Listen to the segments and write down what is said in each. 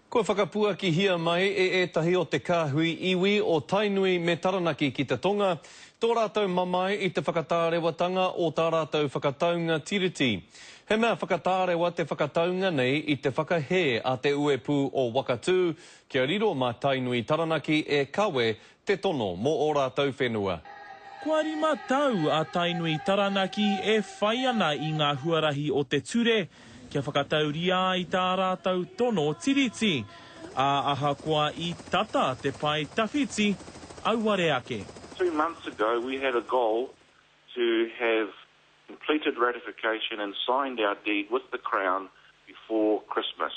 Ko whakapua ki hia mai tahi o te kāhui iwi o Tainui me Taranaki ki te tonga. Tō rātou mamai I te whakatārewatanga o tā rātou whakataunga tiriti. He mea whakatarewa te whakataunga nei I te whakahē a te uepū o Wakatū, kia riro mā Tainui Taranaki e kawe te tono mō o rātou whenua. Kua rima tau a Tainui Taranaki e whai ana I ngā huarahi o te ture, kia whakatauria I tā rātou tono tiriti. A ahakoa I tata te pai tawhiti, auare ake. 2 months ago, we had a goal to have completed ratification and signed our deed with the Crown before Christmas.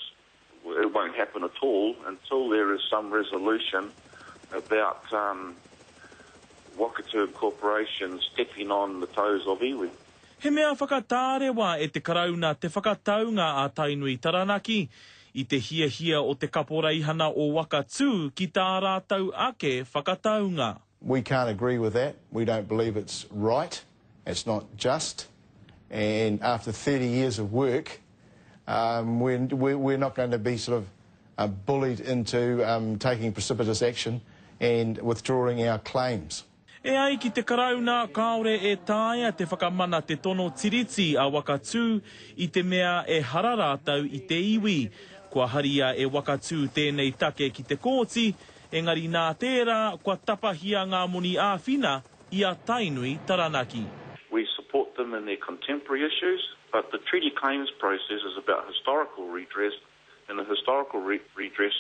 It won't happen at all until there is some resolution about Wakatū Corporation stepping on the toes of iwi. He mea whakatārewa e te karauna te whakataunga a Tainui Taranaki I te hia o te kaporeihana o Wakatū ki tā rātou ake whakataunga. We can't agree with that. We don't believe it's right. It's not just. And after 30 years of work, we're not going to be sort of bullied into taking precipitous action and withdrawing our claims. E ai ki te karauna, kāore e tāia te whakamana te tono tiriti a Wakatū I te mea e hara rātau I te iwi. Kua haria e Wakatū tēnei take ki te kōti, engari nā tērā kua tapahia ngā moni āwhina I a Tainui Taranaki. We support them in their contemporary issues, but the treaty claims process is about historical redress, and the historical redress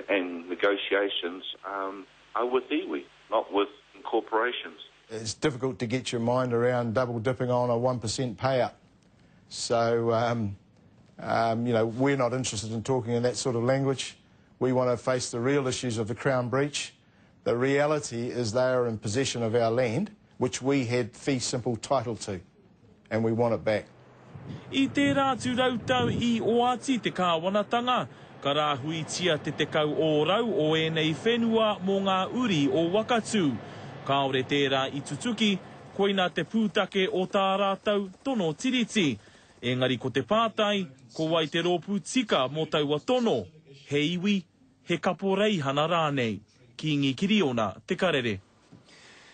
and negotiations are with iwi, not with corporations. It's difficult to get your mind around double dipping on a 1% payout. So, you know, we're not interested in talking in that sort of language. We want to face the real issues of the Crown breach. The reality is they are in possession of our land, which we had fee simple title to, and we want it back. I te rātu rautau I oati te kāwanatanga, ka rāhuitia te tekau o rau o enei whenua mō ngā uri o Wakatū. Kāore tērā I tutuki, koina te pūtake o tā rātou tono tiriti. Engari ko te pātai, ko wai te rōpū tika mō taua tono. He iwi, he kapo reihana rānei. Ki Ngī Kiriona, te karere.